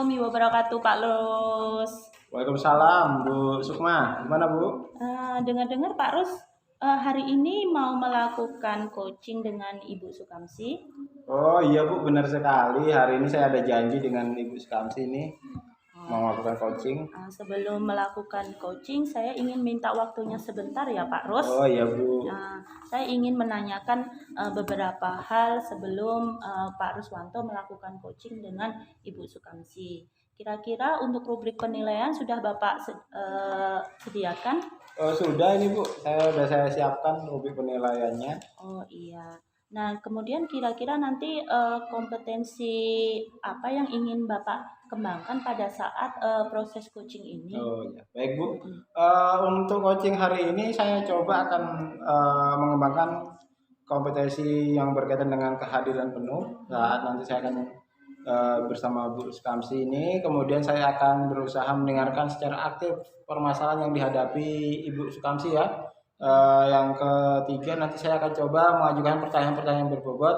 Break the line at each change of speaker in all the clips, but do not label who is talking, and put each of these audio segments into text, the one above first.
warahmatullahi wabarakatuh, Pak Ros.
Waalaikumsalam, Bu Sukma. Gimana, Bu?
Dengar-dengar Pak Ros hari ini mau melakukan coaching dengan Ibu Sukamsi.
Oh iya, Bu, benar sekali. Hari ini saya ada janji dengan Ibu Sukamsi ini mau melakukan coaching.
Sebelum melakukan coaching, saya ingin minta waktunya sebentar ya, Pak Ros.
Oh iya, Bu.
Saya ingin menanyakan beberapa hal sebelum Pak Ruswanto melakukan coaching dengan Ibu Sukamsi. Kira-kira untuk rubrik penilaian sudah Bapak sediakan?
Oh, sudah ini, Bu. Saya siapkan rubrik penilaiannya.
Oh iya. Nah, kemudian kira-kira nanti kompetensi apa yang ingin Bapak kembangkan pada saat proses coaching ini?
Oh iya, baik, Bu. Untuk coaching hari ini saya coba akan mengembangkan kompetensi yang berkaitan dengan kehadiran penuh. Saat nanti saya akan bersama Bu Sukamsi ini, kemudian saya akan berusaha mendengarkan secara aktif permasalahan yang dihadapi Ibu Sukamsi ya. Yang ketiga, nanti saya akan coba mengajukan pertanyaan-pertanyaan berbobot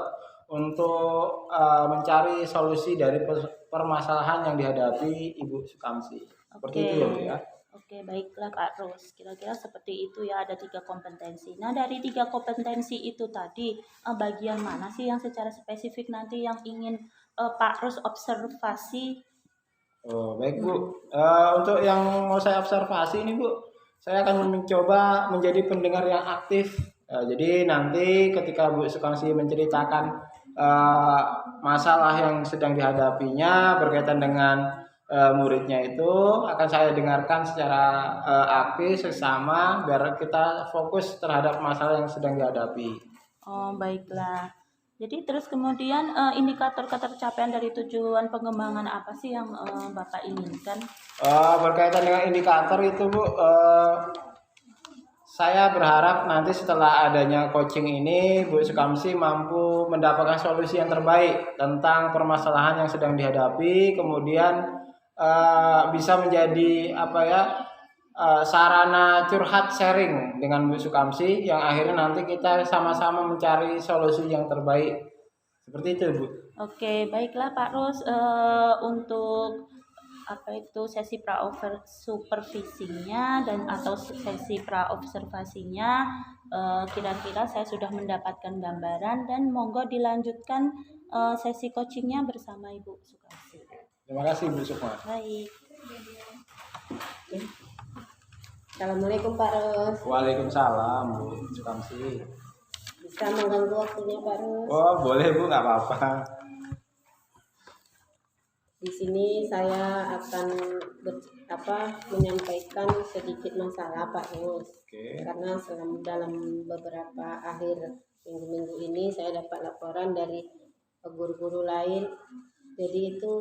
untuk mencari solusi dari permasalahan yang dihadapi Ibu Sukamsi. Seperti itu ya, Bu ya.
Oke, baiklah Pak Ros. Kira-kira seperti itu ya, ada 3 kompetensi. Nah, dari 3 kompetensi itu tadi, bagian mana sih yang secara spesifik nanti yang ingin Pak Ros observasi?
Oh, baik, Bu. Untuk yang mau saya observasi ini, Bu, saya akan mencoba menjadi pendengar yang aktif. Jadi nanti ketika Bu Sukamsi menceritakan masalah yang sedang dihadapinya berkaitan dengan muridnya itu, akan saya dengarkan secara aktif sesama biar kita fokus terhadap masalah yang sedang dihadapi.
Oh, baiklah. Jadi terus kemudian indikator ketercapaian dari tujuan pengembangan apa sih yang Bapak inginkan?
Berkaitan dengan indikator itu, Bu, saya berharap nanti setelah adanya coaching ini Bu Sukamsi mampu mendapatkan solusi yang terbaik tentang permasalahan yang sedang dihadapi, kemudian bisa menjadi sarana curhat sharing dengan Bu Sukamsi yang akhirnya nanti kita sama-sama mencari solusi yang terbaik. Seperti itu, Bu.
Oke, baiklah Pak Ros, untuk sesi pra supervisinya dan atau sesi pra observasinya kira-kira saya sudah mendapatkan gambaran dan monggo dilanjutkan sesi coachingnya bersama Ibu Sukamsi.
Terima kasih, Bu Sukma.
Baik.
Assalamualaikum Pak Ros.
Waalaikumsalam, Bu Sukamsi.
Bisa mengganggu waktunya Pak Ros?
Oh, boleh, Bu, nggak apa-apa.
Di sini saya akan menyampaikan sedikit masalah Pak Ros.
Oke.
Karena dalam beberapa akhir minggu-minggu ini saya dapat laporan dari guru-guru lain. Jadi itu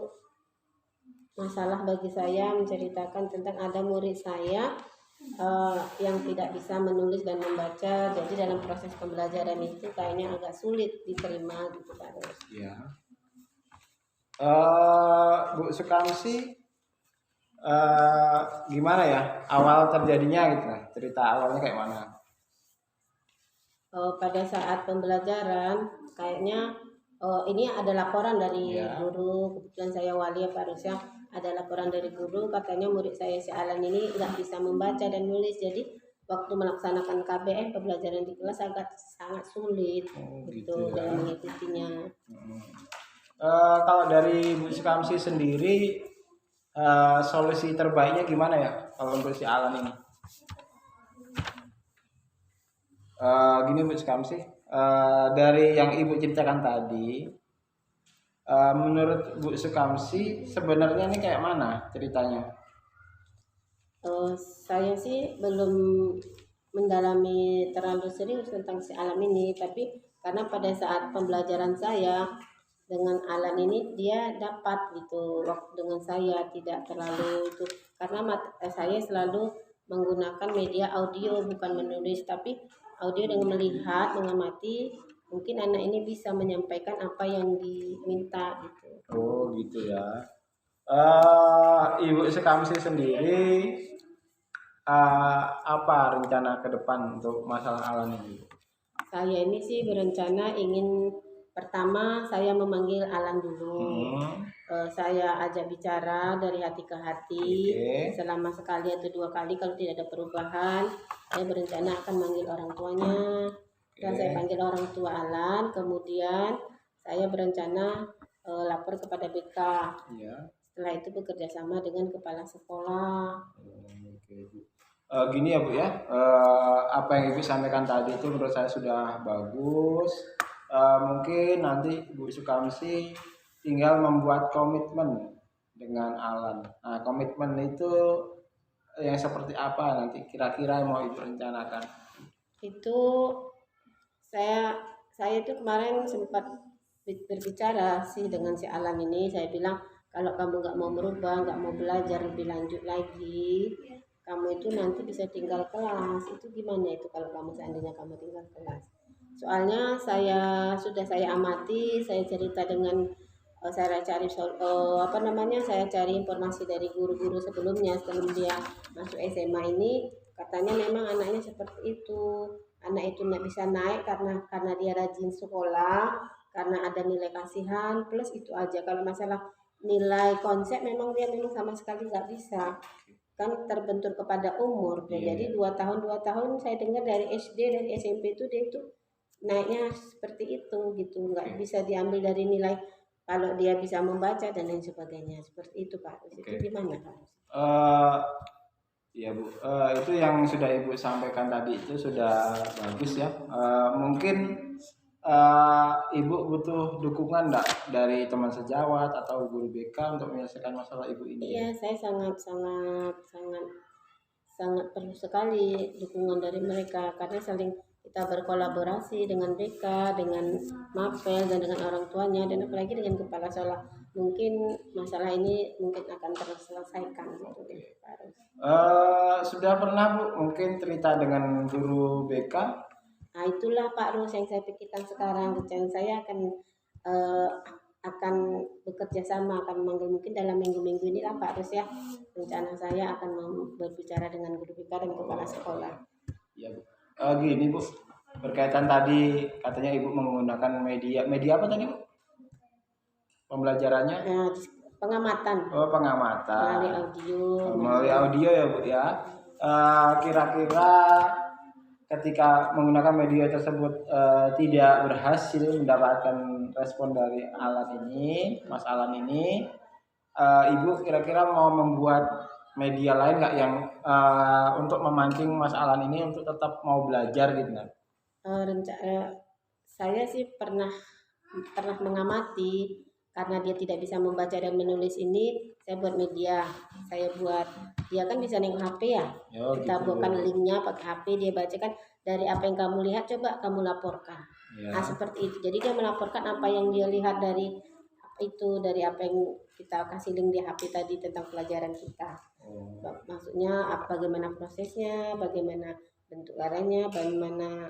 masalah bagi saya menceritakan tentang ada murid saya yang tidak bisa menulis dan membaca. Jadi dalam proses pembelajaran itu kayaknya agak sulit diterima gitu Pak Ros.
Ya. Bu Sukamsi, gimana ya awal terjadinya gitu, cerita awalnya kayak mana?
Pada saat pembelajaran kayaknya ini ada laporan dari guru, kebetulan saya wali ya Pak Ros ya, ada laporan dari guru katanya murid saya si Alan ini nggak bisa membaca dan nulis, jadi waktu melaksanakan KBM pembelajaran di kelas sangat sulit gitu
ya.
dalam mengikutinya.
Kalau dari Bu Sukamsi sendiri solusi terbaiknya gimana ya kalau untuk si Alan ini? Gini Bu Sukamsi, dari yang Ibu ceritakan tadi, menurut Bu Sukamsi sebenarnya ini kayak mana ceritanya?
Saya sih belum mendalami terlalu serius tentang si Alan ini, tapi karena pada saat pembelajaran saya dengan Alan ini dia dapat gitu waktu dengan saya tidak terlalu itu, karena saya selalu menggunakan media audio bukan menulis, tapi audio dengan melihat, mengamati, mungkin anak ini bisa menyampaikan apa yang diminta gitu.
Oh gitu ya. Ibu Sukamsi sendiri apa rencana ke depan untuk masalah Alan ini?
Saya ini sih berencana ingin pertama saya memanggil Alan dulu.
Hmm.
Saya ajak bicara dari hati ke hati.
Oke.
Selama sekali atau 2 kali, kalau tidak ada perubahan, saya berencana akan manggil orang tuanya. Dan saya panggil orang tua Alan, kemudian saya berencana lapor kepada BK.
Iya.
Setelah itu bekerja sama dengan kepala sekolah.
Oke, Bu. Gini ya Bu ya, apa yang Ibu sampaikan tadi itu menurut saya sudah bagus. Mungkin nanti Bu Sukamsi tinggal membuat komitmen dengan Alan. Nah, komitmen itu yang seperti apa nanti kira-kira yang mau Ibu rencanakan?
Itu saya itu kemarin sempat berbicara sih dengan si Alan ini. Saya bilang, kalau kamu nggak mau merubah, nggak mau belajar lebih lanjut lagi, kamu itu nanti bisa tinggal kelas. Itu gimana itu kalau kamu seandainya kamu tinggal kelas? Soalnya saya amati, saya cerita dengan saya cari saya cari informasi dari guru-guru sebelumnya sebelum dia masuk SMA ini. Katanya memang anaknya seperti itu. Anak itu nggak bisa naik karena dia rajin sekolah, karena ada nilai kasihan, plus itu aja. Kalau masalah nilai konsep memang dia memang sama sekali nggak bisa, kan terbentur kepada umur. Jadi 2 tahun saya dengar dari SD, dari SMP itu dia itu naiknya seperti itu gitu, nggak bisa diambil dari nilai kalau dia bisa membaca dan lain sebagainya, seperti itu Pak. Itu gimana Pak?
Ya Bu, itu yang sudah Ibu sampaikan tadi itu sudah bagus ya. Mungkin Ibu butuh dukungan enggak dari teman sejawat atau guru BK untuk menyelesaikan masalah Ibu ini?
Iya, saya sangat perlu sekali dukungan dari mereka, karena saling kita berkolaborasi dengan BK, dengan Mapel, dan dengan orang tuanya, dan apalagi dengan kepala sekolah. Mungkin masalah ini mungkin akan terselesaikan gitu.
Sudah pernah Bu mungkin cerita dengan guru BK?
Nah itulah Pak Rus yang saya pikirkan sekarang. Rencana saya akan bekerja sama, akan memanggil mungkin dalam minggu-minggu ini lah Pak Rus ya. Rencana saya akan berbicara dengan guru BK dan kepala sekolah.
Iya Bu. Gini Bu, berkaitan tadi katanya Ibu menggunakan media apa tadi Bu? Pembelajarannya?
Pengamatan.
Oh, pengamatan.
Melalui audio.
Melalui audio ya Bu ya. Kira-kira ketika menggunakan media tersebut tidak berhasil mendapatkan respon dari Mas Alan ini, Ibu kira-kira mau membuat media lain nggak yang untuk memancing Mas Alan ini untuk tetap mau belajar gitu kan?
Saya sih pernah mengamati, karena dia tidak bisa membaca dan menulis ini, saya buat media. Saya buat, dia kan bisa nengok HP ya. Kita buatkan linknya pakai HP, dia bacakan dari apa yang kamu lihat, coba kamu laporkan. Nah seperti itu. Jadi dia melaporkan apa yang dia lihat dari apa yang kita kasih link di HP tadi tentang pelajaran kita. Maksudnya bagaimana prosesnya, bagaimana bentuk laranya, bagaimana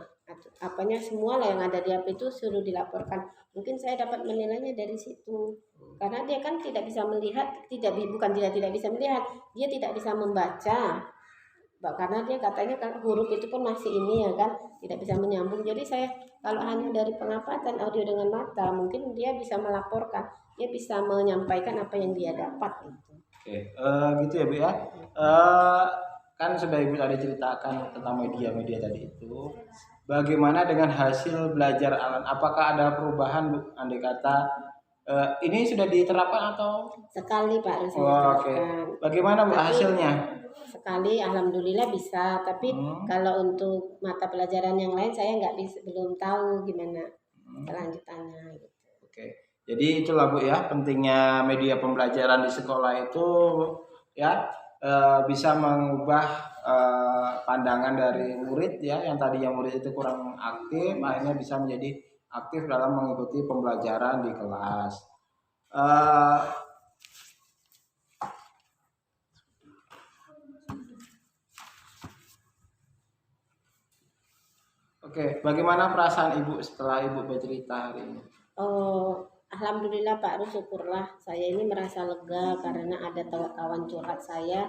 apanya, semua lah yang ada di HP itu suruh dilaporkan. Mungkin saya dapat menilainya dari situ, karena dia kan tidak bisa melihat, bukan tidak bisa melihat, dia tidak bisa membaca, karena dia katanya kan huruf itu pun masih ini ya kan, tidak bisa menyambung. Jadi saya kalau hanya dari pengamatan audio dengan mata, mungkin dia bisa melaporkan, dia bisa menyampaikan apa yang dia dapat gitu.
Gitu ya Bu ya. Kan sudah Ibu tadi ceritakan tentang media tadi itu. Bagaimana dengan hasil belajar Alan? Apakah ada perubahan Bu? Andai kata ini sudah diterapkan atau?
Sekali Pak.
Oke. Bagaimana Bu hasilnya?
Sekali alhamdulillah bisa, tapi kalau untuk mata pelajaran yang lain saya belum tahu gimana kelanjutannya gitu.
Oke. Jadi itulah Bu ya, pentingnya media pembelajaran di sekolah itu ya bisa mengubah pandangan dari murid ya, yang tadinya murid itu kurang aktif, akhirnya bisa menjadi aktif dalam mengikuti pembelajaran di kelas. Oke, bagaimana perasaan Ibu setelah Ibu bercerita hari ini?
Alhamdulillah Pak Rus, syukurlah saya ini merasa lega karena ada kawan curhat saya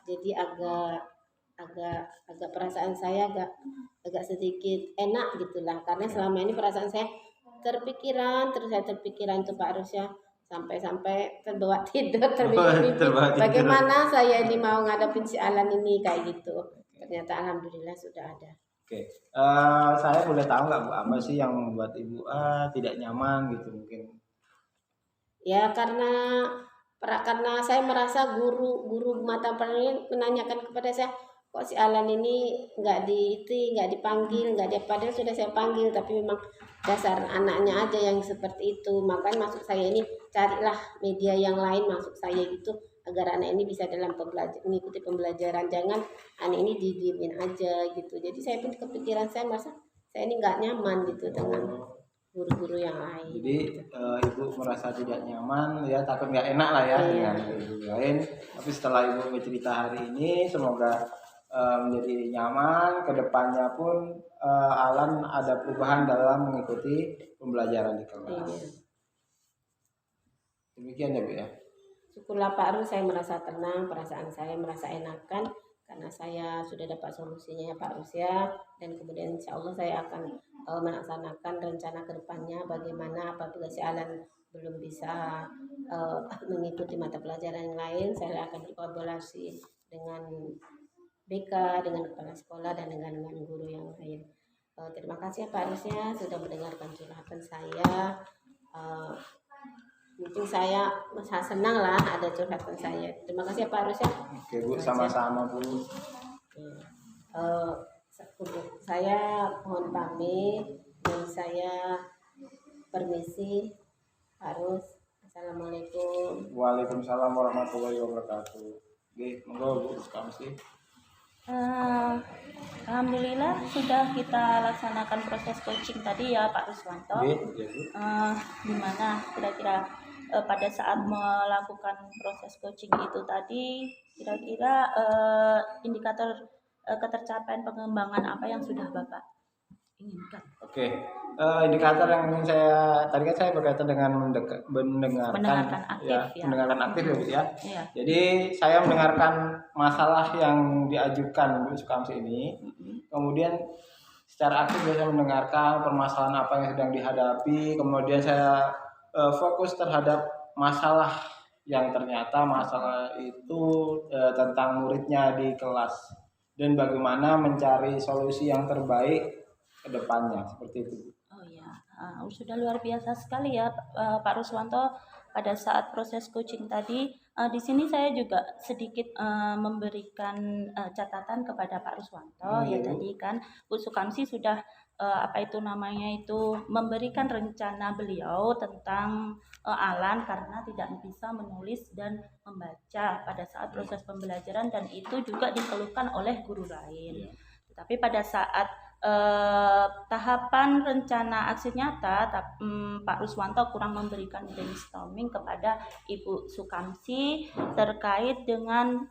jadi agak perasaan saya agak sedikit enak gitulah, karena selama ini perasaan saya terpikiran tuh Pak Rus ya, sampai terbawa tidur termimpi-mimpi
Terbawa tidur.
bagaimana saya ini mau ngadepin si Alan ini kayak gitu. Ternyata alhamdulillah sudah ada.
Oke, saya boleh tahu nggak Bu, apa sih yang membuat Ibu tidak nyaman gitu mungkin?
Ya karena saya merasa guru mata pelajaran menanyakan kepada saya, kok si Alan ini nggak dipanggil, padahal sudah saya panggil, tapi memang dasar anaknya aja yang seperti itu. Makanya masuk saya ini carilah media yang lain masuk saya gitu, agar anak ini bisa dalam mengikuti pembelajaran, jangan anak ini didiemin aja gitu. Jadi saya pun kepikiran, saya merasa saya ini nggak nyaman gitu dengan guru-guru yang lain.
Jadi Ibu merasa tidak nyaman ya, takut nggak enak lah ya dengan guru lain. Tapi setelah Ibu bercerita hari ini, semoga menjadi nyaman. Kedepannya pun Alan ada perubahan dalam mengikuti pembelajaran di kelas. Demikian ya Bu ya.
Syukurlah Pak Rus, saya merasa tenang, perasaan saya merasa enakan karena saya sudah dapat solusinya ya Pak Rus ya. Dan kemudian insya Allah saya akan melaksanakan rencana kedepannya bagaimana apabila si Alan belum bisa mengikuti mata pelajaran yang lain, saya akan berkolaborasi dengan BK, dengan kepala sekolah dan dengan guru yang lain. Terima kasih ya Pak Rus ya sudah mendengarkan curhatan saya. Mungkin saya senang lah ada curhatan saya. Terima kasih ya Pak Rus ya.
Oke Bu, sama-sama Bu.
Saya mohon pamit dan saya permisi Pak Rus. Assalamualaikum.
Waalaikumsalam warahmatullahi wabarakatuh. Oke, monggo Bu Sukamsi.
Alhamdulillah sudah kita laksanakan proses coaching tadi ya Pak Ruswanto. Gimana kira-kira pada saat melakukan proses coaching itu tadi, kira-kira indikator ketercapaian pengembangan apa yang sudah Bapak inginkan?
Oke, indikator yang ingin tadi kan saya berkaitan dengan mendengarkan aktif ya. Mendengarkan aktif ya Bu ya.
Iya.
Jadi saya mendengarkan masalah yang diajukan Bu Sukamsi ini, kemudian secara aktif saya mendengarkan permasalahan apa yang sedang dihadapi, kemudian saya fokus terhadap masalah yang ternyata masalah itu tentang muridnya di kelas dan bagaimana mencari solusi yang terbaik ke depannya, seperti itu.
Oh ya, sudah luar biasa sekali ya Pak Ruswanto pada saat proses coaching tadi. Di sini saya juga sedikit memberikan catatan kepada Pak Ruswanto ya tadi kan Bu Sukamsi sudah memberikan rencana beliau tentang Alan karena tidak bisa menulis dan membaca pada saat proses pembelajaran, dan itu juga dikeluhkan oleh guru lain. Tetapi pada saat tahapan rencana aksi nyata, Pak Ruswanto kurang memberikan brainstorming kepada Ibu Sukamsi terkait dengan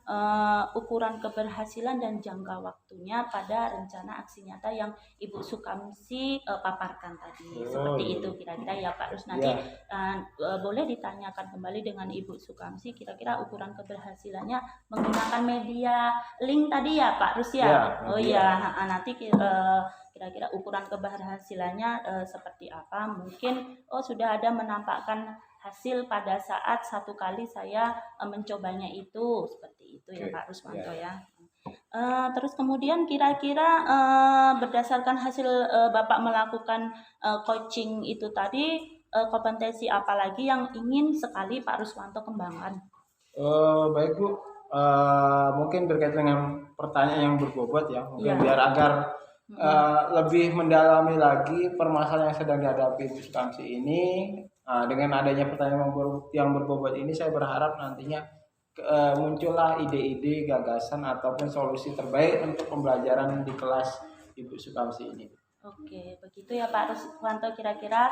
ukuran keberhasilan dan jangka waktunya pada rencana aksi nyata yang Ibu Sukamsi paparkan tadi. Seperti itu kira-kira ya Pak Rus. Nanti boleh ditanyakan kembali dengan Ibu Sukamsi kira-kira ukuran keberhasilannya menggunakan media link tadi ya Pak Rus ya. Nanti kira-kira ukuran keberhasilannya seperti apa. Mungkin sudah ada menampakkan hasil pada saat satu kali saya mencobanya itu, seperti itu ya Pak Ruswanto ya. Terus kemudian kira-kira berdasarkan hasil Bapak melakukan coaching itu tadi, kompetensi apa lagi yang ingin sekali Pak Ruswanto kembangkan?
Baik Bu, mungkin berkaitan dengan pertanyaan yang berbobot ya, mungkin biar agar lebih mendalami lagi permasalahan yang sedang dihadapi Bu Sukamsi ini. Dengan adanya pertanyaan yang berbobot ini, saya berharap nantinya muncullah ide-ide, gagasan ataupun solusi terbaik untuk pembelajaran di kelas Ibu Sukamsi ini.
Oke, begitu ya Pak Ruswanto kira-kira.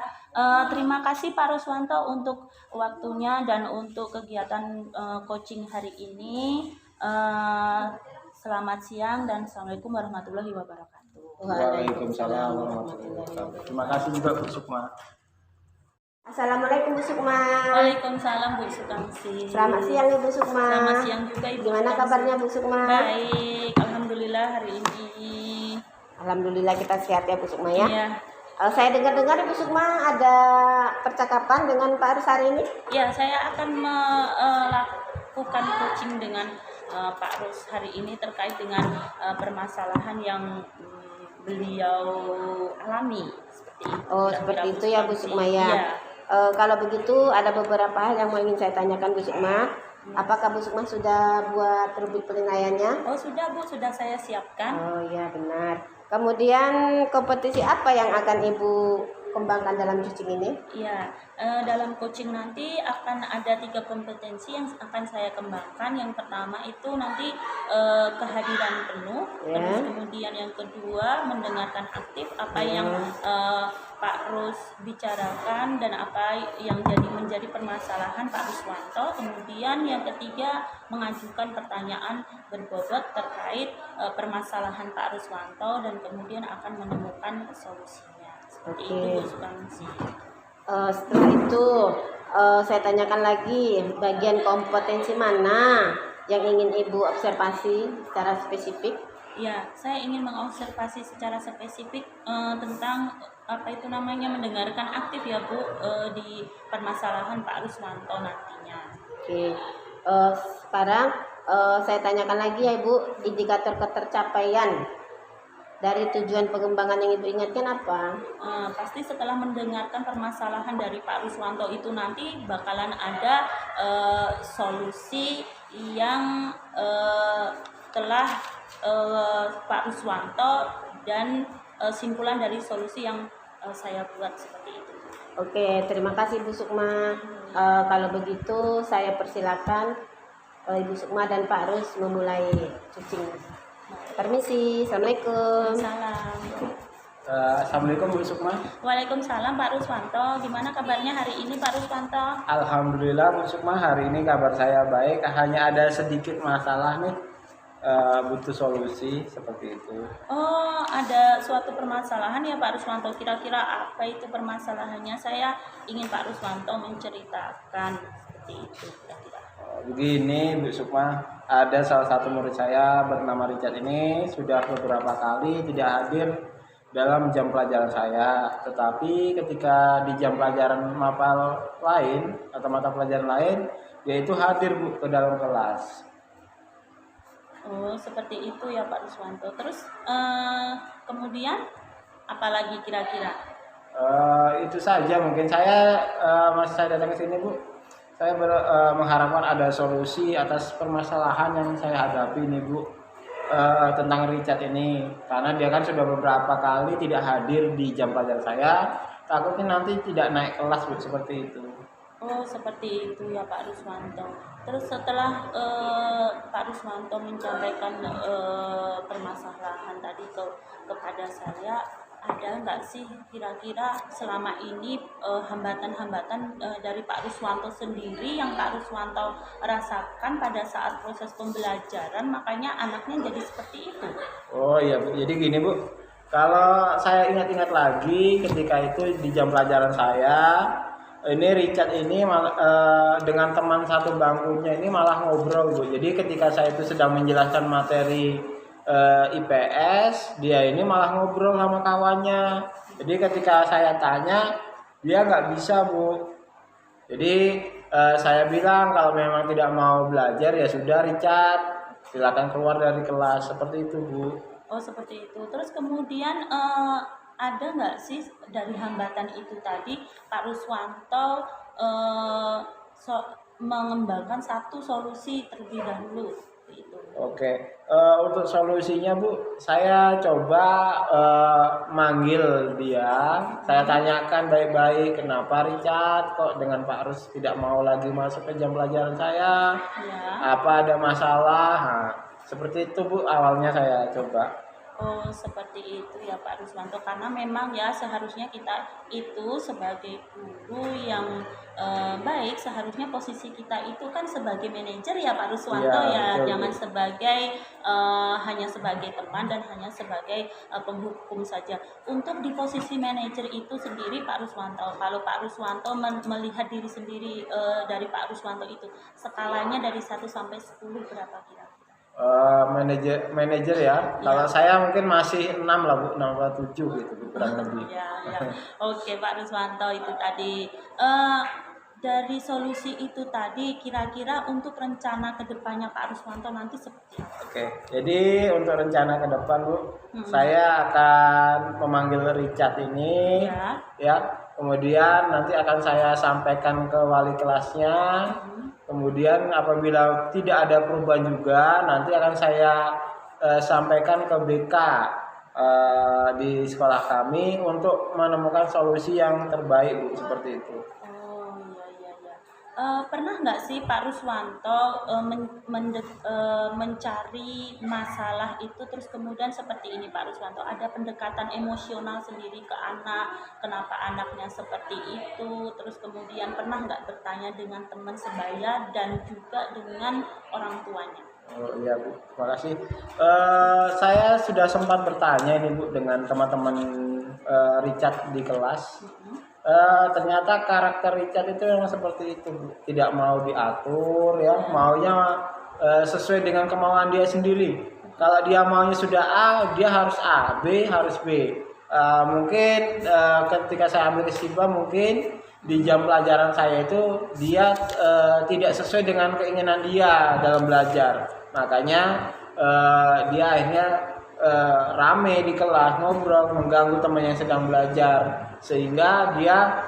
Terima kasih Pak Ruswanto untuk waktunya dan untuk kegiatan coaching hari ini. Selamat siang dan Assalamualaikum warahmatullahi wabarakatuh.
Waalaikumsalam warahmatullahi wabarakatuh. Terima kasih juga Bu Sukma.
Assalamualaikum Bu Sukma.
Waalaikumsalam Bu Sukamsi.
Selamat siang Ibu Sukma.
Selamat siang juga Ibu.
Gimana kabarnya Bu Sukma?
Baik, alhamdulillah hari ini.
Alhamdulillah kita sehat ya Bu Sukma ya.
Iya.
Saya dengar-dengar Ibu Sukma ada percakapan dengan Pak Arus hari ini.
Ya, saya akan melakukan coaching dengan Pak Rus hari ini terkait dengan permasalahan yang beliau alami seperti itu.
Oh,
Kira-kira
seperti itu ya Bu Sukma ya.
Iya.
Kalau begitu ada beberapa hal yang mau ingin saya tanyakan Bu Sukma. Apakah Bu Sukma sudah buat rubrik penilaiannya?
Oh, sudah Bu, sudah saya siapkan.
Oh iya benar. Kemudian kompetisi apa yang akan Ibu kembangkan dalam coaching ini?
Iya, dalam coaching nanti akan ada 3 kompetensi yang akan saya kembangkan. Yang pertama itu nanti kehadiran penuh,
Ya.
terus kemudian yang kedua mendengarkan aktif apa yang Pak Rus bicarakan dan apa yang menjadi permasalahan Pak Ruswanto. Kemudian yang ketiga mengajukan pertanyaan berbobot terkait permasalahan Pak Ruswanto dan kemudian akan menemukan solusinya. Seperti itu Bu Sukamsi.
Setelah itu saya tanyakan lagi bagian kompetensi mana yang ingin Ibu observasi secara spesifik?
Ya, saya ingin mengobservasi secara spesifik tentang apa itu namanya mendengarkan aktif ya Bu di permasalahan Pak Ruswanto nantinya.
Oke, sekarang saya tanyakan lagi ya Ibu, indikator ketercapaian dari tujuan pengembangan yang Ibu ingatkan apa?
Pasti setelah mendengarkan permasalahan dari Pak Ruswanto itu nanti bakalan ada solusi yang telah Pak Ruswanto dan simpulan dari solusi yang saya buat seperti itu.
Oke, terima kasih Bu Sukma. Kalau begitu saya persilakan Ibu Sukma dan Pak Rus memulai coaching. Permisi, Assalamualaikum.
Salam.
Assalamualaikum Bu Sukma.
Waalaikumsalam Pak Ruswanto. Gimana kabarnya hari ini Pak Ruswanto?
Alhamdulillah Bu Sukma, hari ini kabar saya baik. Hanya ada sedikit masalah nih, butuh solusi seperti itu.
Oh, ada suatu permasalahan ya Pak Ruswanto. Kira-kira apa itu permasalahannya? Saya ingin Pak Ruswanto menceritakan seperti itu kira-kira.
Begini Bu Sukma, ada salah satu murid saya bernama Richard ini sudah beberapa kali tidak hadir dalam jam pelajaran saya. Tetapi ketika di jam pelajaran mapel lain atau mata pelajaran lain, dia itu hadir Bu ke dalam kelas.
Oh, seperti itu ya Pak Ruswanto. Terus kemudian apalagi kira-kira?
Itu saja mungkin masih saya datang ke sini Bu. Saya mengharapkan ada solusi atas permasalahan yang saya hadapi nih Bu, tentang Richard ini, karena dia kan sudah beberapa kali tidak hadir di jam pelajaran saya. Takutnya nanti tidak naik kelas Bu, seperti itu.
Oh, seperti itu ya Pak Ruswanto. Terus setelah Pak Ruswanto menyampaikan permasalahan tadi kepada saya, ada nggak sih kira-kira selama ini hambatan-hambatan dari Pak Ruswanto sendiri yang Pak Ruswanto rasakan pada saat proses pembelajaran, makanya anaknya jadi seperti itu?
Oh iya Bu, jadi gini Bu, kalau saya ingat-ingat lagi ketika itu di jam pelajaran saya, ini Richard ini dengan teman satu bangkunya ini malah ngobrol Bu. Jadi ketika saya itu sedang menjelaskan materi IPS, dia ini malah ngobrol sama kawannya. Jadi ketika saya tanya, dia nggak bisa Bu. Jadi saya bilang kalau memang tidak mau belajar ya sudah Richard, silakan keluar dari kelas, seperti itu Bu.
Oh, seperti itu. Terus kemudian ada nggak sih dari hambatan itu tadi Pak Ruswanto mengembangkan satu solusi terlebih dahulu itu?
Oke, untuk solusinya Bu, saya coba manggil dia. Saya tanyakan baik-baik kenapa Richard kok dengan Pak Rus tidak mau lagi masuk ke jam pelajaran saya.
Ya.
Apa ada masalah? Nah, seperti itu Bu, awalnya saya coba.
Oh, seperti itu ya Pak Ruswanto, karena memang ya seharusnya kita itu sebagai guru yang baik, seharusnya posisi kita itu kan sebagai manajer ya Pak Ruswanto
Ya, betul,
jangan
Bu.
sebagai hanya sebagai teman dan hanya sebagai penghukum saja. Untuk di posisi manajer itu sendiri Pak Ruswanto, kalau Pak Ruswanto melihat diri sendiri dari Pak Ruswanto itu, skalanya dari 1 sampai 10 berapa kira-kira?
Manajer ya. Kalau saya mungkin masih 6 lah Bu, 6 atau 7 gitu Bu, kurang lebih.
Ya, ya. Oke Pak Ruswanto, itu tadi dari solusi itu tadi, kira-kira untuk rencana kedepannya Pak Ruswanto nanti seperti apa?
Oke, jadi untuk rencana ke depan Bu, saya akan memanggil Richard ini ya. Kemudian nanti akan saya sampaikan ke wali kelasnya. Kemudian apabila tidak ada perubahan juga, nanti akan saya sampaikan ke BK di sekolah kami untuk menemukan solusi yang terbaik Bu, seperti itu.
Oh iya iya iya. Pernah nggak sih Pak Ruswanto mencari masalah itu terus kemudian seperti ini Pak Ruswanto, ada pendekatan emosional sendiri ke anak, kenapa anaknya seperti itu, terus kemudian pernah nggak bertanya dengan teman sebaya dan juga dengan orang tuanya?
Oh iya Bu, terima kasih. Saya sudah sempat bertanya ini Bu dengan teman-teman Richard di kelas. Ternyata karakter Richard itu yang seperti itu Bu. Tidak mau diatur ya, maunya sesuai dengan kemauan dia sendiri. Kalau dia maunya sudah A, dia harus A, B harus B. Mungkin ketika saya ambil kesimpulan, mungkin di jam pelajaran saya itu dia tidak sesuai dengan keinginan dia dalam belajar. Makanya dia akhirnya rame di kelas, ngobrol, mengganggu teman yang sedang belajar, sehingga dia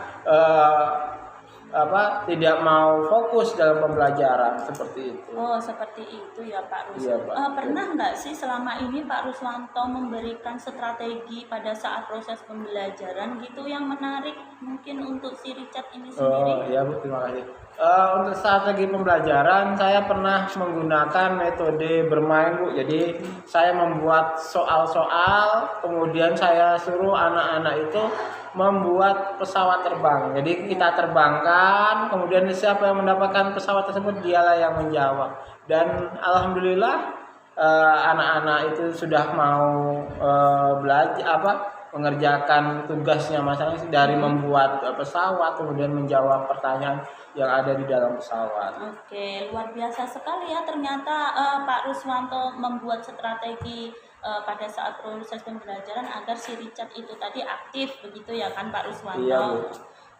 tidak mau fokus dalam pembelajaran, seperti itu.
Oh seperti itu ya Pak Rus.
Iya, Pak.
Pernah nggak sih selama ini Pak Ruswanto memberikan strategi pada saat proses pembelajaran gitu yang menarik mungkin untuk si Richard ini sendiri?
Oh iya Bu, terima kasih. Untuk strategi pembelajaran saya pernah menggunakan metode bermain Bu. Jadi saya membuat soal-soal, kemudian saya suruh anak-anak itu membuat pesawat terbang. Jadi kita terbangkan, kemudian siapa yang mendapatkan pesawat tersebut dialah yang menjawab. Dan alhamdulillah anak-anak itu sudah mau belajar mengerjakan tugasnya masing-masing dari membuat pesawat, kemudian menjawab pertanyaan yang ada di dalam pesawat.
Oke, luar biasa sekali ya ternyata Pak Ruswanto membuat strategi pada saat proses pembelajaran agar si Richard itu tadi aktif begitu ya kan Pak Ruswanto?
Iya Bu.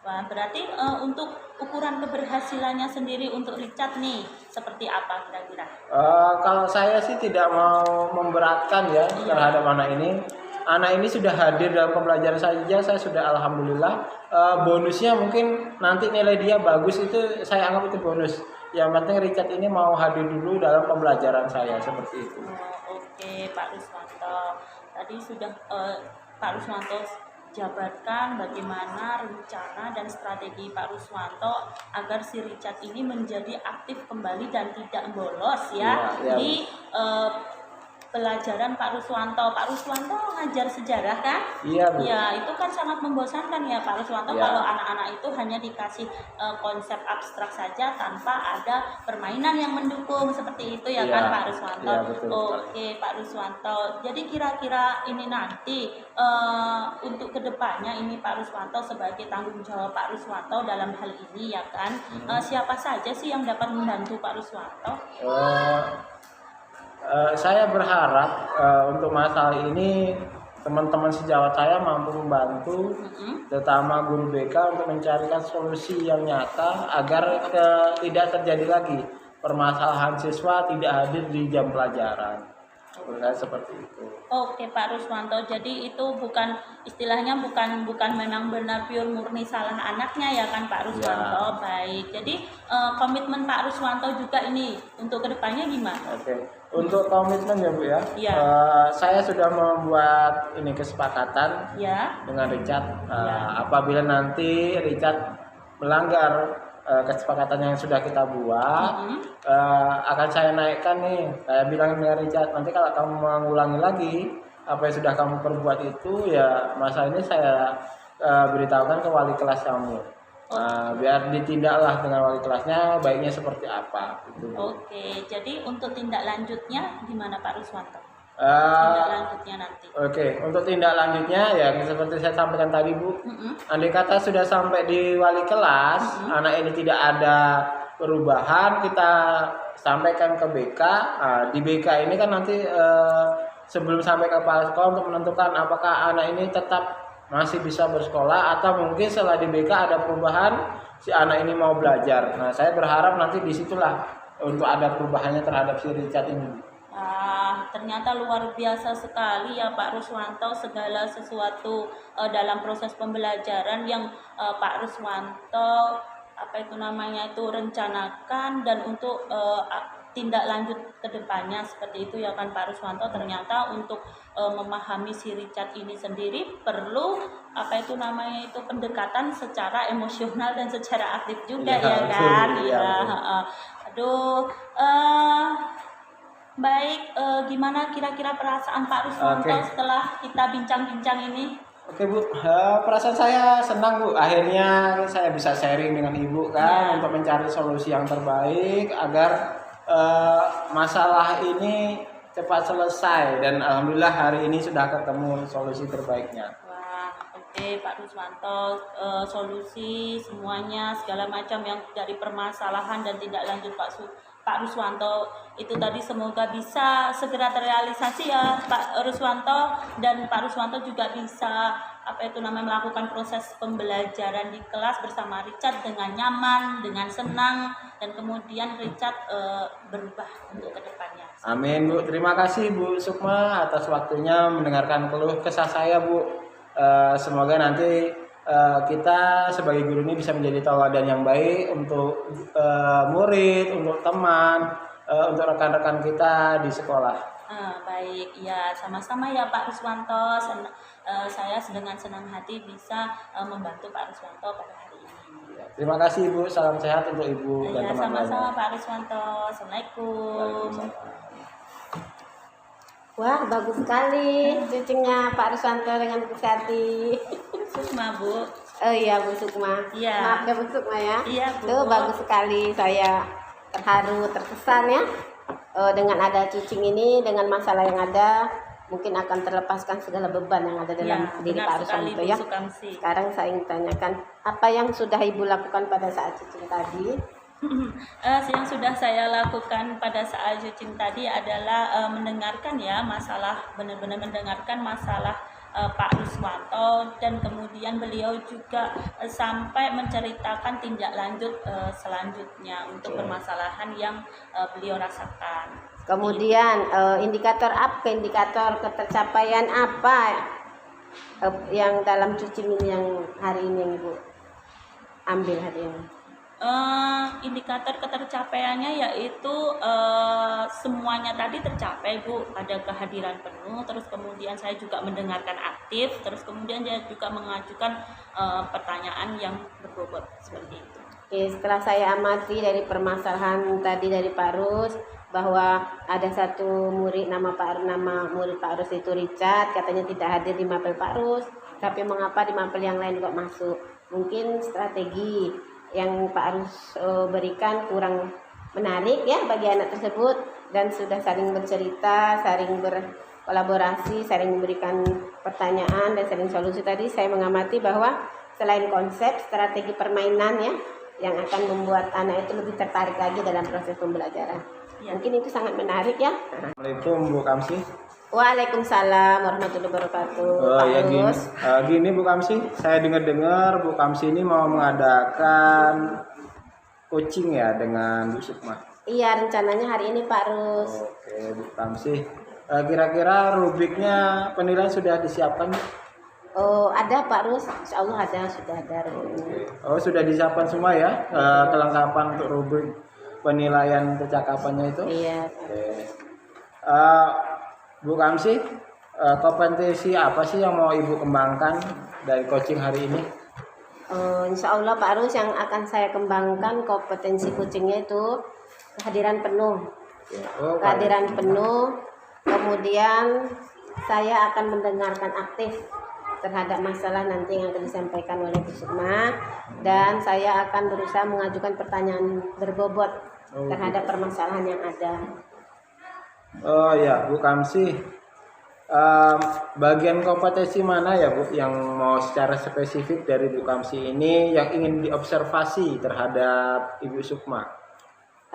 Wah, berarti untuk ukuran keberhasilannya sendiri untuk Richard nih seperti apa kira-kira?
Kalau saya sih tidak mau memberatkan ya terhadap anak ini. Anak ini sudah hadir dalam pembelajaran saya sudah alhamdulillah. Bonusnya mungkin nanti nilai dia bagus, itu saya anggap itu bonus. Yang penting Richard ini mau hadir dulu dalam pembelajaran saya, seperti itu.
Oke Pak Ruswanto, tadi sudah Pak Ruswanto jabarkan bagaimana rencana dan strategi Pak Ruswanto agar si Richard ini menjadi aktif kembali dan tidak bolos ya. Jadi pelajaran Pak Ruswanto. Pak Ruswanto ngajar sejarah kan?
Iya Bu.
Ya itu kan sangat membosankan ya Pak Ruswanto kalau anak-anak itu hanya dikasih konsep abstrak saja tanpa ada permainan yang mendukung seperti itu ya kan Pak Ruswanto.
Ya, betul.
Oke Pak Ruswanto. Jadi kira-kira ini nanti untuk kedepannya ini Pak Ruswanto sebagai tanggung jawab Pak Ruswanto dalam hal ini ya kan. Siapa saja sih yang dapat membantu Pak Ruswanto?
Saya berharap untuk masalah ini teman-teman sejawat saya mampu membantu, terutama guru BK untuk mencarikan solusi yang nyata agar tidak terjadi lagi permasalahan siswa tidak hadir di jam pelajaran. Menurut saya seperti itu.
Oke Pak Ruswanto, jadi itu bukan istilahnya bukan memang benar pure murni salah anaknya ya kan Pak Ruswanto. Baik, jadi komitmen Pak Ruswanto juga ini untuk kedepannya gimana?
Oke, untuk komitmen ya Bu ya. Saya sudah membuat ini kesepakatan dengan Richard. Apabila nanti Richard melanggar kesepakatan yang sudah kita buat, akan saya naikkan nih. Saya bilang dengan Richard, nanti kalau kamu mengulangi lagi apa yang sudah kamu perbuat itu, ya masalah ini saya beritahukan ke wali kelas kamu. Biar ditindaklah dengan wali kelasnya baiknya seperti apa. Gitu.
Oke, jadi untuk tindak lanjutnya gimana Pak Ruswanto? Tindak lanjutnya nanti.
Oke, untuk tindak lanjutnya ya seperti saya sampaikan tadi Bu. Andai kata sudah sampai di wali kelas, anak ini tidak ada perubahan kita sampaikan ke BK. Di BK ini kan nanti sebelum sampai ke kepala sekolah untuk menentukan apakah anak ini tetap masih bisa bersekolah atau mungkin setelah di BK ada perubahan si anak ini mau belajar. Nah, saya berharap nanti disitulah untuk ada perubahannya terhadap si Richard ini.
Ternyata luar biasa sekali ya Pak Ruswanto, segala sesuatu dalam proses pembelajaran yang Pak Ruswanto rencanakan dan untuk tindak lanjut ke depannya seperti itu ya kan Pak Ruswanto. Ternyata untuk memahami si Richard ini sendiri perlu pendekatan secara emosional dan secara aktif juga ya kan. Baik, gimana kira-kira perasaan Pak Ruswanto setelah kita bincang-bincang ini?
Oke Bu, perasaan saya senang Bu. Akhirnya saya bisa sharing dengan Ibu kan untuk mencari solusi yang terbaik agar masalah ini cepat selesai, dan alhamdulillah hari ini sudah ketemu solusi terbaiknya.
Oke Pak Ruswanto, solusi semuanya segala macam yang dari permasalahan dan tindak lanjut Pak Ruswanto itu tadi semoga bisa segera terrealisasi ya Pak Ruswanto, dan Pak Ruswanto juga bisa melakukan proses pembelajaran di kelas bersama Richard dengan nyaman, dengan senang, dan kemudian Richard berubah untuk kedepannya.
Amin Bu, terima kasih Bu Sukma atas waktunya mendengarkan keluh kesah saya Bu. Semoga nanti kita sebagai guru ini bisa menjadi tauladan yang baik untuk murid, untuk teman, untuk rekan-rekan kita di sekolah.
Baik, ya sama-sama ya Pak Ruswanto. Saya dengan senang hati bisa membantu Pak Ruswanto pada hari ini.
Terima kasih Ibu, salam sehat untuk Ibu dan teman-teman.
Sama-sama Pak Ruswanto. Assalamualaikum.
Wah, bagus sekali cucunya Pak Ruswanto dengan Bu Sati.
Sukma Bu.
Oh iya Bu Sukma.
Iya.
Maaf ya Bu Sukma ya.
Iya Bu.
Itu bagus sekali, saya terharu, terkesan ya. Dengan ada cucing ini, dengan masalah yang ada, mungkin akan terlepaskan segala beban yang ada dalam diri Pak Ruswanto ya. Sekarang saya ingin tanyakan, apa yang sudah Ibu lakukan pada saat cucing tadi?
Yang sudah saya lakukan pada saat cucing tadi adalah mendengarkan ya masalah, benar-benar mendengarkan masalah Pak Ruswanto, dan kemudian beliau juga sampai menceritakan tindak lanjut selanjutnya untuk permasalahan yang beliau rasakan.
Kemudian indikator ketercapaian apa yang dalam cucing ini yang hari ini yang Ibu ambil hari ini?
Indikator ketercapaiannya yaitu semuanya tadi tercapai Bu, ada kehadiran penuh, terus kemudian saya juga mendengarkan aktif, terus kemudian dia juga mengajukan pertanyaan yang berbobot seperti itu.
Oke, setelah saya amati dari permasalahan tadi dari Pak Rus, bahwa ada satu murid nama murid Pak Rus itu Richard, katanya tidak hadir di mapel Pak Rus, tapi mengapa di mapel yang lain kok masuk? Mungkin strategi yang Pak Rus berikan kurang menarik ya bagi anak tersebut, dan sudah saling bercerita, saling berkolaborasi, saling memberikan pertanyaan dan saling solusi. Tadi saya mengamati bahwa selain konsep, strategi permainan ya yang akan membuat anak itu lebih tertarik lagi dalam proses pembelajaran. Mungkin itu sangat menarik ya.
Assalamualaikum Bu Kamsi.
Waalaikumsalam warahmatullahi wabarakatuh.
Gini Bu Kamsi, saya dengar Bu Kamsi ini mau mengadakan coaching ya dengan Bu Sukma.
Iya, rencananya hari ini Pak Rus.
Oke Bu Kamsi, kira-kira rubriknya penilaian sudah disiapkan?
Oh, ada Pak Rus, insya Allah ada, sudah ada.
Oh, sudah disiapkan semua ya kelengkapan untuk rubrik penilaian kecakapannya itu?
Iya.
Bu Kamsi, kompetensi apa sih yang mau Ibu kembangkan dari coaching hari ini?
Insya Allah Pak Rus, yang akan saya kembangkan kompetensi coachingnya itu kehadiran penuh. Kehadiran penuh, kemudian saya akan mendengarkan aktif terhadap masalah nanti yang akan disampaikan oleh Bu Sukma, dan saya akan berusaha mengajukan pertanyaan berbobot terhadap permasalahan yang ada.
Oh ya Bu Kamsi, bagian kompetensi mana ya Bu yang mau secara spesifik dari Bu Kamsi ini yang ingin diobservasi terhadap Ibu Sukma?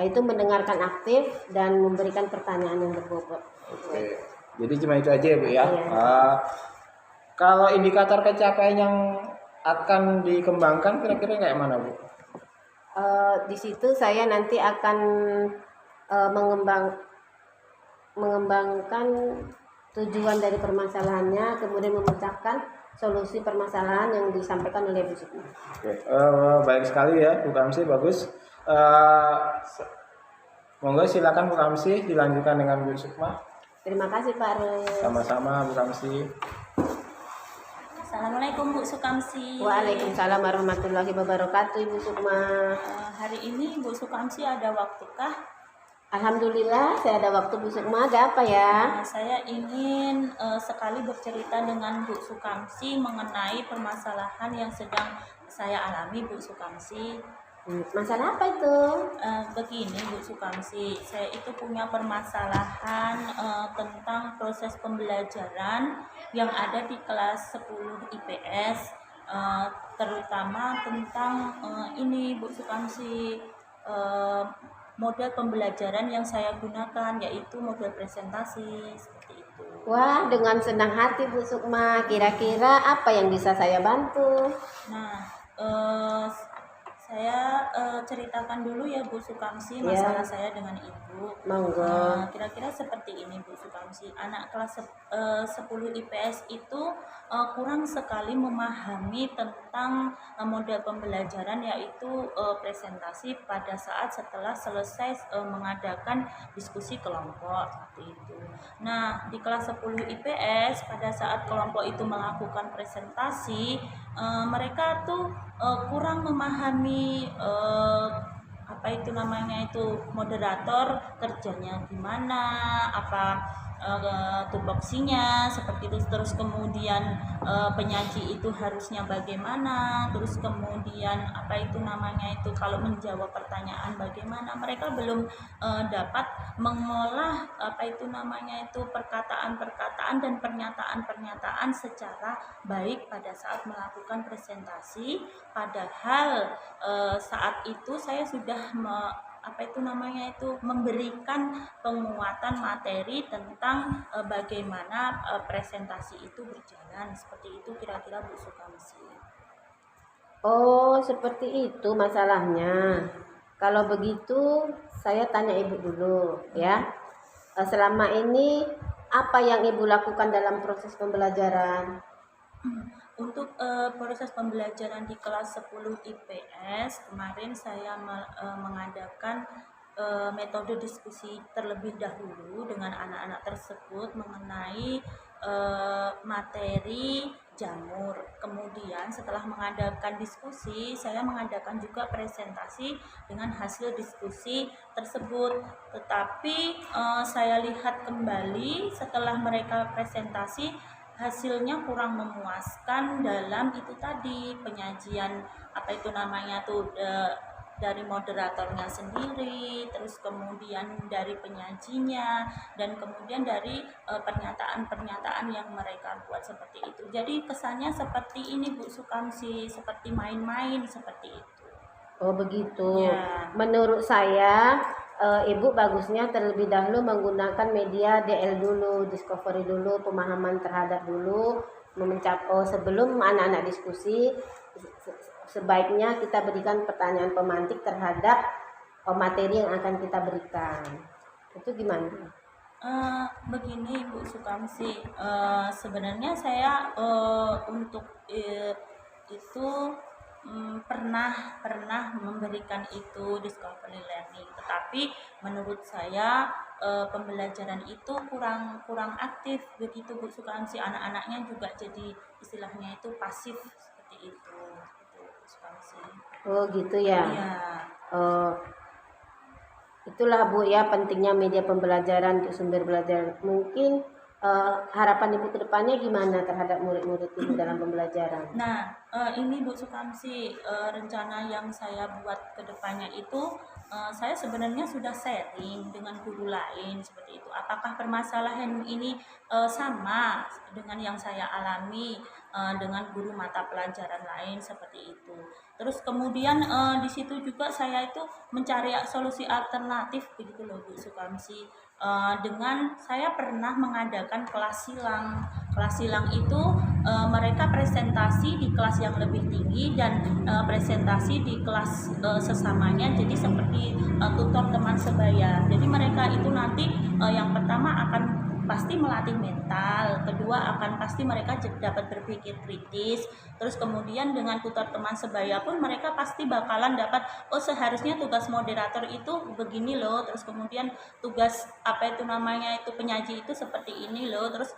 itu mendengarkan aktif dan memberikan pertanyaan yang berbobot.
Oke. Jadi cuma itu aja ya Bu ya.
Iya.
Kalau indikator pencapaian yang akan dikembangkan kira-kira kayak mana Bu?
Di situ saya nanti akan mengembangkan tujuan dari permasalahannya, kemudian memecahkan solusi permasalahan yang disampaikan oleh Bu Sukma.
Oke, baik sekali ya Bu Kamsi, bagus. Monggo silakan Bu Kamsi dilanjutkan dengan Bu Sukma.
Terima kasih Pak Rus.
Sama-sama Bu Kamsi.
Assalamualaikum Bu Sukamsi.
Waalaikumsalam warahmatullahi wabarakatuh Ibu Sukma.
Hari ini Bu Sukamsi ada waktukah?
Alhamdulillah saya ada waktu Bu Sukma. Ada apa ya?
Saya ingin sekali bercerita dengan Bu Sukamsi mengenai permasalahan yang sedang saya alami Bu Sukamsi.
Masalah apa itu?
Begini Bu Sukamsi, saya itu punya permasalahan tentang proses pembelajaran yang ada di kelas 10 IPS, terutama tentang ini Bu Sukamsi, model pembelajaran yang saya gunakan yaitu model presentasi seperti itu.
Wah, dengan senang hati Bu Sukma. Kira-kira apa yang bisa saya bantu?
Nah, saya ceritakan dulu ya Bu Sukamsi masalah saya dengan Ibu.
Monggo.
Kira-kira seperti ini Bu Sukamsi, anak kelas 10 IPS itu kurang sekali memahami tentang model pembelajaran yaitu presentasi pada saat setelah selesai mengadakan diskusi kelompok seperti itu. Nah, di kelas 10 IPS pada saat kelompok itu melakukan presentasi, mereka tuh kurang memahami apa itu namanya itu moderator kerjanya gimana, apa tupoksinya seperti itu, terus kemudian penyaji itu harusnya bagaimana, terus kemudian apa itu namanya itu kalau menjawab pertanyaan bagaimana. Mereka belum dapat mengolah apa itu namanya itu perkataan-perkataan dan pernyataan-pernyataan secara baik pada saat melakukan presentasi, padahal saat itu saya sudah memberikan penguatan materi tentang bagaimana presentasi itu berjalan seperti itu kira-kira Bu Sukamsi.
Oh, seperti itu masalahnya. Kalau begitu, saya tanya Ibu dulu ya. Selama ini apa yang Ibu lakukan dalam proses pembelajaran?
Untuk proses pembelajaran di kelas 10 IPS, kemarin saya mengadakan metode diskusi terlebih dahulu dengan anak-anak tersebut mengenai materi jamur. Kemudian setelah mengadakan diskusi, saya mengadakan juga presentasi dengan hasil diskusi tersebut. Tetapi saya lihat kembali setelah mereka presentasi, hasilnya kurang memuaskan dalam itu tadi penyajian apa itu namanya tuh dari moderatornya sendiri, terus kemudian dari penyajinya, dan kemudian dari pernyataan-pernyataan yang mereka buat seperti itu. Jadi kesannya seperti ini Bu Sukamsi, seperti main-main seperti itu.
Oh begitu.
Ya.
Menurut saya Ibu bagusnya terlebih dahulu menggunakan media DL dulu, discovery dulu, pemahaman terhadap dulu, sebelum anak-anak diskusi sebaiknya kita berikan pertanyaan pemantik terhadap materi yang akan kita berikan. Itu gimana?
Begini Bu Sukamsi, sebenarnya saya untuk itu pernah memberikan itu discovery learning, tetapi menurut saya pembelajaran itu kurang aktif begitu Bu Sukamsi. Anak-anaknya juga jadi istilahnya itu pasif seperti itu Bu Sukamsi.
Oh gitu ya.
Iya.
Itulah Bu ya pentingnya media pembelajaran untuk sumber belajar. Mungkin harapan Ibu ke depannya gimana terhadap murid-murid Ibu dalam pembelajaran?
Nah, ini Bu Sukamsi, rencana yang saya buat ke depannya itu, saya sebenarnya sudah sharing dengan guru lain seperti itu. Apakah permasalahan ini sama dengan yang saya alami? dengan guru mata pelajaran lain seperti itu. Terus kemudian di situ juga saya itu mencari solusi alternatif begitu loh Bu Sukamsi. Dengan saya pernah mengadakan kelas silang. Kelas silang itu mereka presentasi di kelas yang lebih tinggi dan presentasi di kelas sesamanya, jadi seperti tutor teman sebaya. Jadi mereka itu nanti yang pertama akan pasti melatih mental, kedua akan pasti mereka dapat berpikir kritis, terus kemudian dengan tutor teman sebaya pun mereka pasti bakalan dapat, oh seharusnya tugas moderator itu begini loh, terus kemudian tugas apa itu namanya itu penyaji itu seperti ini loh, terus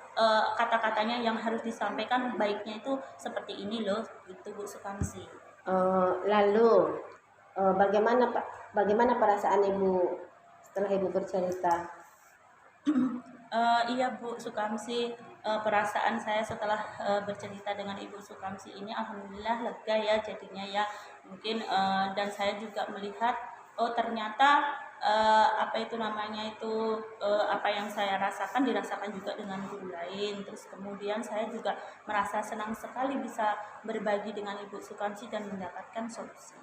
kata-katanya yang harus disampaikan baiknya itu seperti ini loh, itu Bu Sukamsi.
Lalu bagaimana perasaan Ibu setelah Ibu bercerita?
Iya Bu Sukamsi, perasaan saya setelah bercerita dengan Ibu Sukamsi ini alhamdulillah lega ya jadinya ya, mungkin dan saya juga melihat oh ternyata apa itu namanya itu apa yang saya rasakan dirasakan juga dengan guru lain. Terus kemudian saya juga merasa senang sekali bisa berbagi dengan Ibu Sukamsi dan mendapatkan solusi.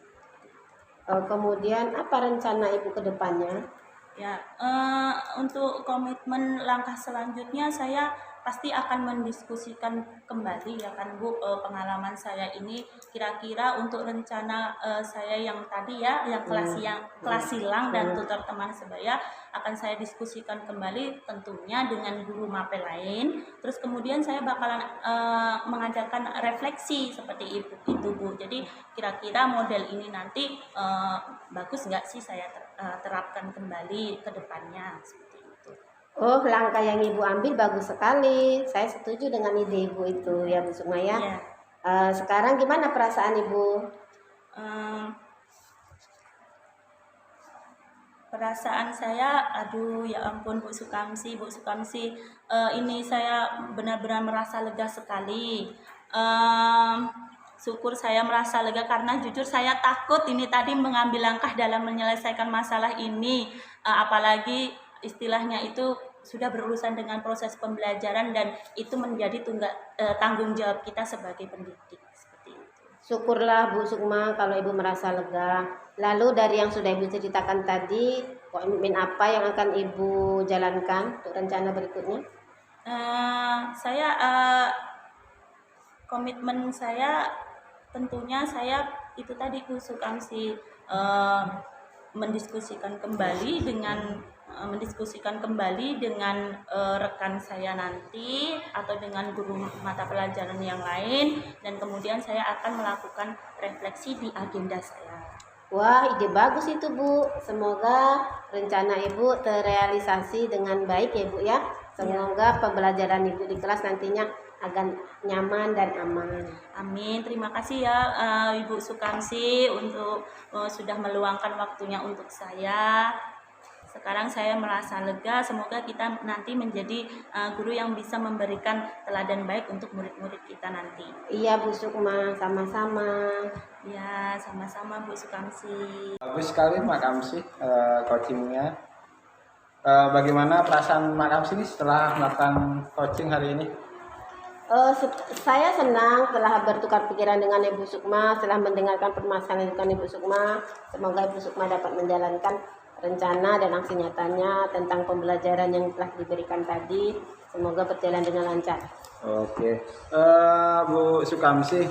Kemudian apa rencana Ibu ke depannya?
Ya, untuk komitmen langkah selanjutnya saya pasti akan mendiskusikan kembali ya kan Bu, pengalaman saya ini kira-kira untuk rencana saya yang tadi ya, yang kelas silang dan tutor teman sebaya akan saya diskusikan kembali tentunya dengan guru mapel lain. Terus kemudian saya bakalan mengadakan refleksi seperti itu Bu. Jadi kira-kira model ini nanti bagus nggak sih saya terapkan kembali ke depannya seperti itu.
Oh, langkah yang Ibu ambil bagus sekali. Saya setuju dengan ide Ibu itu ya Bu Sukma ya.
Ya.
Sekarang gimana perasaan Ibu?
Perasaan saya, aduh ya ampun Bu Sukamsi, ini saya benar-benar merasa lega sekali. Syukur saya merasa lega karena jujur saya takut ini tadi mengambil langkah dalam menyelesaikan masalah ini, apalagi istilahnya itu sudah berurusan dengan proses pembelajaran dan itu menjadi tanggung jawab kita sebagai pendidik seperti itu.
Syukurlah Bu Sukma kalau Ibu merasa lega. Lalu dari yang sudah Ibu ceritakan tadi, komitmen apa yang akan Ibu jalankan untuk rencana berikutnya?
Komitmen saya tentunya saya itu tadi Bu Sukamsi mendiskusikan kembali dengan rekan saya nanti atau dengan guru mata pelajaran yang lain, dan kemudian saya akan melakukan refleksi di agenda saya.
Wah, ide bagus itu Bu. Semoga rencana Ibu terrealisasi dengan baik ya Bu ya. Semoga pembelajaran Ibu di kelas nantinya agar nyaman dan aman.
Amin. Terima kasih ya Ibu Sukamsi untuk sudah meluangkan waktunya untuk saya. Sekarang saya merasa lega, semoga kita nanti menjadi guru yang bisa memberikan teladan baik untuk murid-murid kita nanti.
Iya Bu Sukma, sama-sama.
Ya, sama-sama Bu Sukamsi.
Bagus sekali Mak Kamsi coachingnya. Bagaimana perasaan Mak Kamsi setelah melakukan coaching hari ini?
Saya senang telah bertukar pikiran dengan Ibu Sukma, setelah mendengarkan permasalahan Ibu Sukma. Semoga Ibu Sukma dapat menjalankan rencana dan aksi nyatanya tentang pembelajaran yang telah diberikan tadi. Semoga berjalan dengan lancar.
Oke, Bu Sukamsi,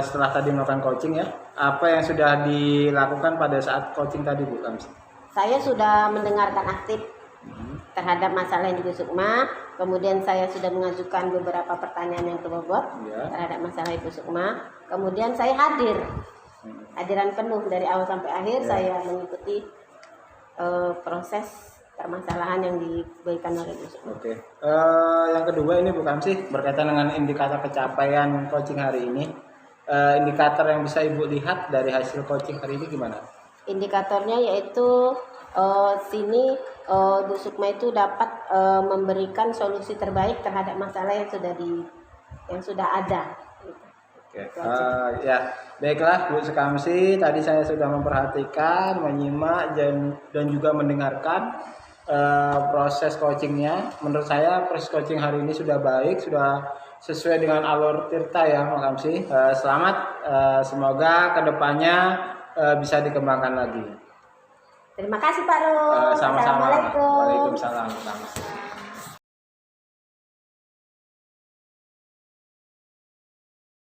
setelah tadi melakukan coaching ya, apa yang sudah dilakukan pada saat coaching tadi Bu Kamsi?
Saya sudah mendengarkan aktif terhadap masalah Ibu Sukma. Kemudian saya sudah mengajukan beberapa pertanyaan yang berbobot terhadap masalah Ibu Sukma. Kemudian saya hadiran penuh dari awal sampai akhir. Saya mengikuti proses permasalahan yang diberikan oleh Ibu Sukma.
Oke. Yang kedua ini Bu Kamsi berkaitan dengan indikator pencapaian coaching hari ini. Indikator yang bisa Ibu lihat dari hasil coaching hari ini gimana? Indikatornya
yaitu sini Bu Sukma itu dapat memberikan solusi terbaik terhadap masalah yang sudah ada.
Oke, ya baiklah Bu Sukamsi, tadi saya sudah memperhatikan, menyimak dan juga mendengarkan proses coachingnya. Menurut saya proses coaching hari ini sudah baik, sudah sesuai dengan alur tirta ya Pak Kamsi. Selamat, semoga kedepannya bisa dikembangkan lagi.
Terima kasih Pak Rum.
Sama-sama.
Assalamualaikum.
Waalaikumsalam.